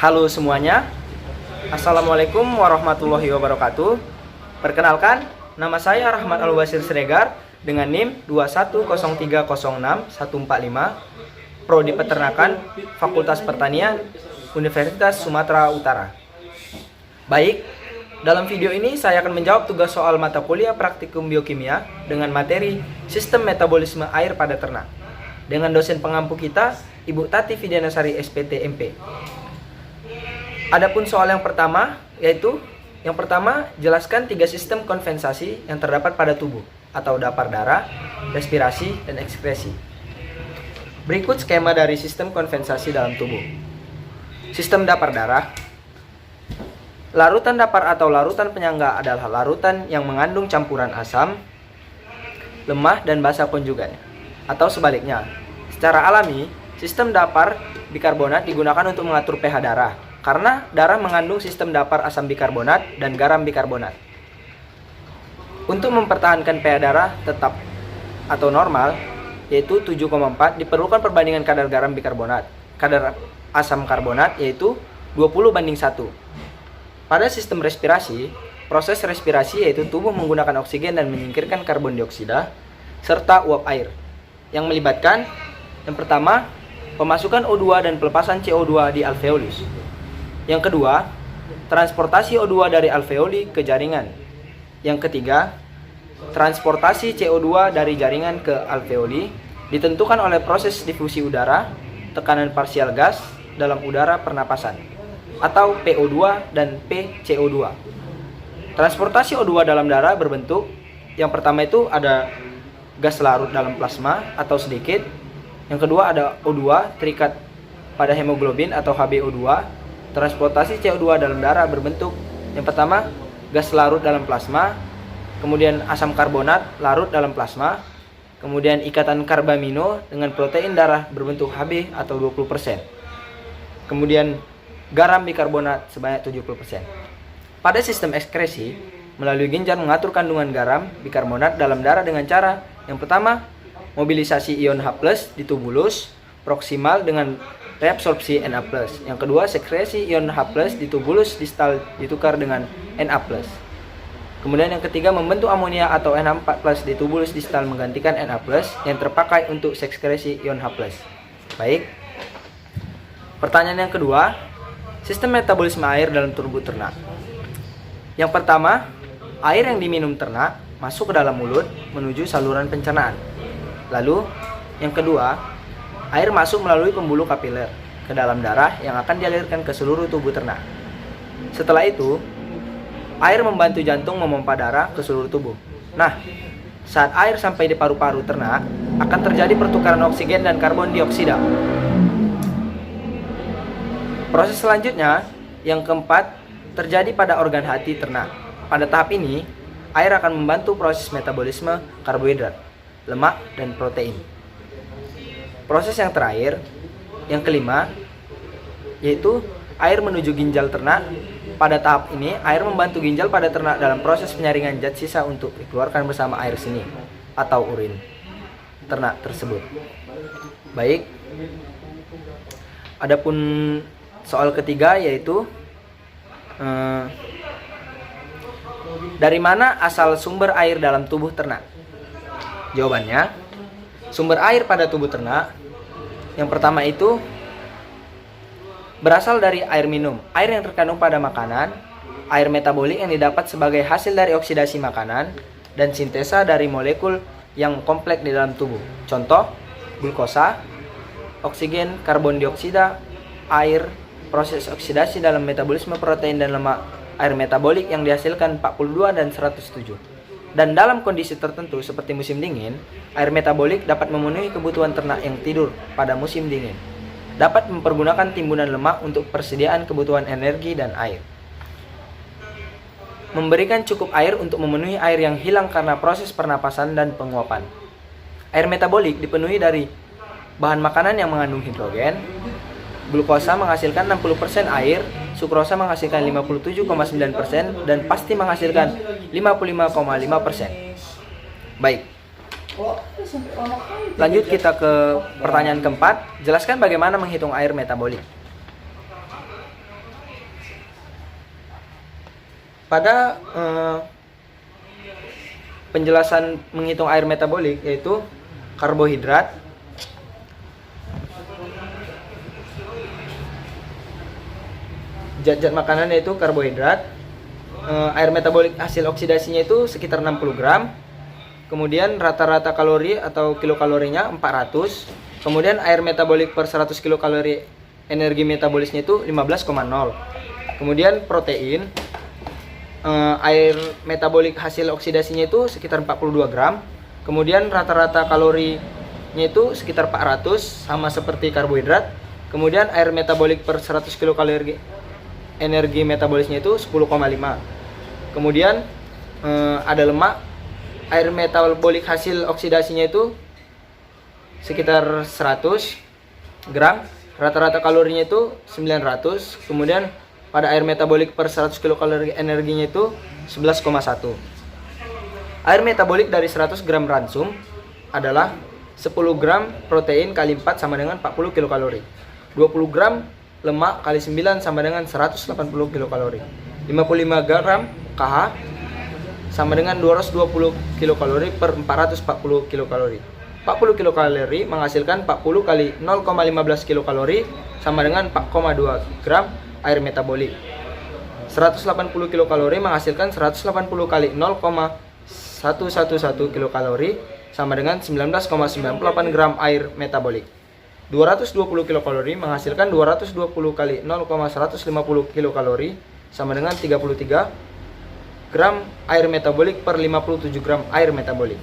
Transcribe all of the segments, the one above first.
Halo semuanya, Assalamualaikum warahmatullahi wabarakatuh. Perkenalkan, nama saya Rahmat Al-Basir Siregar dengan NIM 210306145, Prodi Peternakan, Fakultas Pertanian, Universitas Sumatera Utara. Baik, dalam video ini saya akan menjawab tugas soal mata kuliah praktikum biokimia dengan materi Sistem Metabolisme Air pada Ternak dengan dosen pengampu kita, Ibu Tati Vidianasari SPT MP. Adapun soal yang pertama, yaitu yang pertama, jelaskan 3 sistem konvensasi yang terdapat pada tubuh atau dapar darah, respirasi, dan ekskresi. Berikut skema dari sistem konvensasi dalam tubuh. Sistem dapar darah. Larutan dapar atau larutan penyangga adalah larutan yang mengandung campuran asam, lemah, dan basa konjugan, atau sebaliknya. Secara alami, sistem dapar bikarbonat digunakan untuk mengatur pH darah, karena darah mengandung sistem dapar asam bikarbonat dan garam bikarbonat. Untuk mempertahankan pH darah tetap atau normal, yaitu 7,4, diperlukan perbandingan kadar garam bikarbonat, kadar asam karbonat, yaitu 20:1. Pada sistem respirasi, proses respirasi yaitu tubuh menggunakan oksigen dan menyingkirkan karbon dioksida, serta uap air, yang melibatkan yang pertama, pemasukan O2 dan pelepasan CO2 di alveolus. Yang kedua, transportasi O2 dari alveoli ke jaringan. Yang ketiga, transportasi CO2 dari jaringan ke alveoli ditentukan oleh proses difusi udara, tekanan parsial gas dalam udara pernapasan, atau PO2 dan PCO2. Transportasi O2 dalam darah berbentuk, yang pertama itu ada gas larut dalam plasma atau sedikit. Yang kedua ada O2 terikat pada hemoglobin atau HbO2. Transportasi CO2 dalam darah berbentuk, yang pertama gas larut dalam plasma, kemudian asam karbonat larut dalam plasma, kemudian ikatan karbamino dengan protein darah berbentuk Hb atau 20%, kemudian garam bikarbonat sebanyak 70%. Pada sistem ekskresi, melalui ginjal mengatur kandungan garam bikarbonat dalam darah dengan cara yang pertama, mobilisasi ion H+ di tubulus proksimal dengan reabsorpsi Na+. Yang kedua, sekresi ion H+ di tubulus distal ditukar dengan Na+. Kemudian yang ketiga, membentuk amonia atau NH4+ di tubulus distal menggantikan Na+ yang terpakai untuk sekresi ion H+. Baik. Pertanyaan yang kedua, sistem metabolisme air dalam tubuh ternak. Yang pertama, air yang diminum ternak masuk ke dalam mulut menuju saluran pencernaan. Lalu, yang kedua, air masuk melalui pembuluh kapiler ke dalam darah yang akan dialirkan ke seluruh tubuh ternak. Setelah itu, air membantu jantung memompa darah ke seluruh tubuh. Nah, saat air sampai di paru-paru ternak, akan terjadi pertukaran oksigen dan karbon dioksida. Proses selanjutnya, yang keempat, terjadi pada organ hati ternak. Pada tahap ini, air akan membantu proses metabolisme karbohidrat, lemak, dan protein. Proses yang terakhir, yang kelima, yaitu air menuju ginjal ternak. Pada tahap ini, air membantu ginjal pada ternak dalam proses penyaringan zat sisa untuk dikeluarkan bersama air seni atau urin ternak tersebut. Baik. Adapun soal ketiga yaitu dari mana asal sumber air dalam tubuh ternak? Jawabannya, sumber air pada tubuh ternak yang pertama itu berasal dari air minum, air yang terkandung pada makanan, air metabolik yang didapat sebagai hasil dari oksidasi makanan, dan sintesa dari molekul yang kompleks di dalam tubuh. Contoh, glukosa, oksigen, karbon dioksida, air, proses oksidasi dalam metabolisme protein dan lemak, air metabolik yang dihasilkan 42 dan 107. Dan dalam kondisi tertentu seperti musim dingin, air metabolik dapat memenuhi kebutuhan ternak yang tidur pada musim dingin. Dapat mempergunakan timbunan lemak untuk persediaan kebutuhan energi dan air. Memberikan cukup air untuk memenuhi air yang hilang karena proses pernapasan dan penguapan. Air metabolik dipenuhi dari bahan makanan yang mengandung hidrogen. Glukosa menghasilkan 60% air, sukrosa menghasilkan 57,9%, dan pasti menghasilkan 55,5%. Baik. Lanjut kita ke pertanyaan keempat. Jelaskan bagaimana menghitung air metabolik. pada penjelasan menghitung air metabolik, yaitu karbohidrat, zat-zat makanan yaitu karbohidrat, air metabolik hasil oksidasinya itu sekitar 60 gram, kemudian rata-rata kalori atau kilokalorinya 400, kemudian air metabolik per 100 kilokalori energi metabolisnya itu 15,0, kemudian protein, air metabolik hasil oksidasinya itu sekitar 42 gram, kemudian rata-rata kalorinya itu sekitar 400 sama seperti karbohidrat, kemudian air metabolik per 100 kilokalori energi metabolisnya itu 10,5, kemudian ada lemak, air metabolik hasil oksidasinya itu sekitar 100 gram, rata-rata kalorinya itu 900, kemudian pada air metabolik per 100 kilokalori energinya itu 11,1. Air metabolik dari 100 gram ransum adalah 10 gram protein kali 4 sama dengan 40 kilokalori. 20 gram lemak kali 9 sama dengan 180 kilokalori. 55 gram KH sama dengan 220 kilokalori per 440 kilokalori. 40 kilokalori menghasilkan 40 kali 0,15 kilokalori sama dengan 4,2 gram air metabolik. 180 kilokalori menghasilkan 180 kali 0,111 kilokalori sama dengan 19,98 gram air metabolik. 220 kilokalori menghasilkan 220 kali 0,150 kilokalori sama dengan 33 gram air metabolik per 57 gram air metabolik.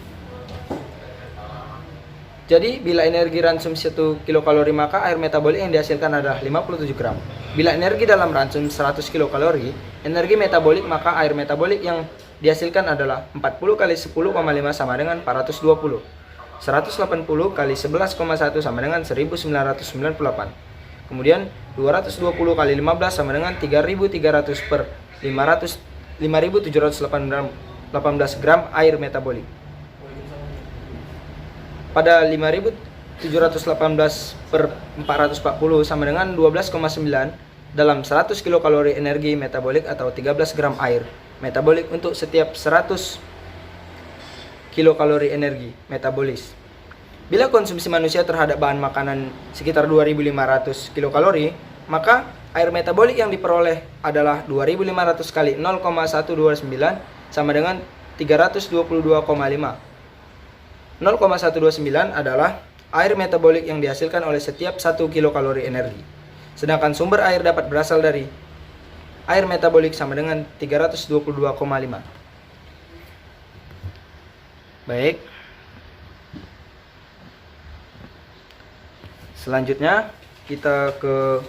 Jadi bila energi ransum 1 kilokalori maka air metabolik yang dihasilkan adalah 57 gram. Bila energi dalam ransum 100 kilokalori, energi metabolik maka air metabolik yang dihasilkan adalah 40 kali 10,5 sama dengan 420. 180 kali 11,1 sama dengan 1998. Kemudian 220 kali 15 sama dengan 3300 per 5718 gram air metabolik. Pada 5718 per 440 sama dengan 12,9 dalam 100 kilokalori energi metabolik atau 13 gram air metabolik untuk setiap 100 kilokalori energi metabolis. Bila konsumsi manusia terhadap bahan makanan sekitar 2500 kilokalori, maka air metabolik yang diperoleh adalah 2500 kali 0,129 sama dengan 322,5. 0,129 adalah air metabolik yang dihasilkan oleh setiap 1 kilokalori energi. Sedangkan sumber air dapat berasal dari air metabolik sama dengan 322,5. Baik. Selanjutnya kita ke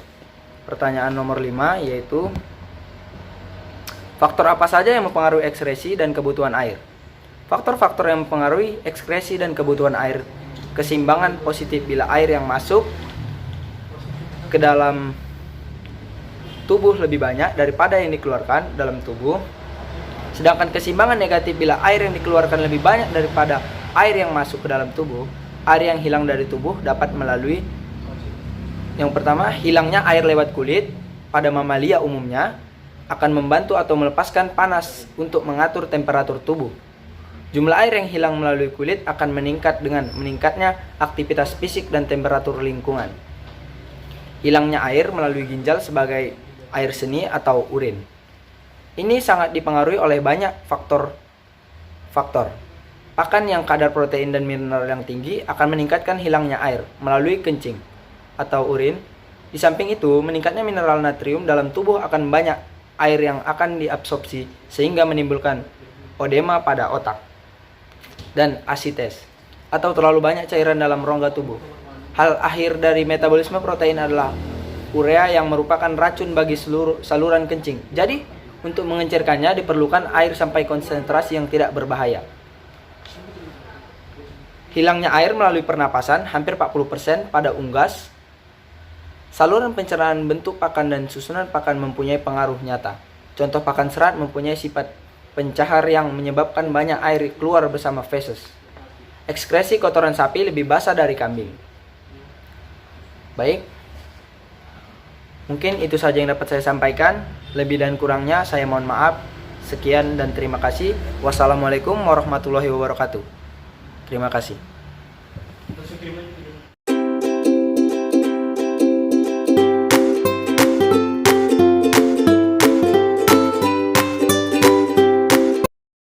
pertanyaan nomor 5, yaitu faktor apa saja yang mempengaruhi ekskresi dan kebutuhan air? Faktor-faktor yang mempengaruhi ekskresi dan kebutuhan air: keseimbangan positif bila air yang masuk ke dalam tubuh lebih banyak daripada yang dikeluarkan dalam tubuh. Sedangkan keseimbangan negatif bila air yang dikeluarkan lebih banyak daripada air yang masuk ke dalam tubuh. Air yang hilang dari tubuh dapat melalui yang pertama, hilangnya air lewat kulit. Pada mamalia umumnya akan membantu atau melepaskan panas untuk mengatur temperatur tubuh. Jumlah air yang hilang melalui kulit akan meningkat dengan meningkatnya aktivitas fisik dan temperatur lingkungan. Hilangnya air melalui ginjal sebagai air seni atau urin. Ini sangat dipengaruhi oleh banyak faktor. Pakan yang kadar protein dan mineral yang tinggi akan meningkatkan hilangnya air melalui kencing atau urin. Di samping itu, meningkatnya mineral natrium dalam tubuh akan banyak air yang akan diabsorpsi sehingga menimbulkan odema pada otak dan asites atau terlalu banyak cairan dalam rongga tubuh. Hal akhir dari metabolisme protein adalah urea yang merupakan racun bagi seluruh saluran kencing. Jadi, untuk mengencirkannya diperlukan air sampai konsentrasi yang tidak berbahaya. Hilangnya air melalui pernapasan hampir 40% pada unggas. Saluran pencernaan bentuk pakan dan susunan pakan mempunyai pengaruh nyata. Contoh pakan serat mempunyai sifat pencahar yang menyebabkan banyak air keluar bersama feses. Ekskresi kotoran sapi lebih basah dari kambing. Baik, mungkin itu saja yang dapat saya sampaikan. Lebih dan kurangnya saya mohon maaf. Sekian dan terima kasih. Wassalamualaikum warahmatullahi wabarakatuh. Terima kasih.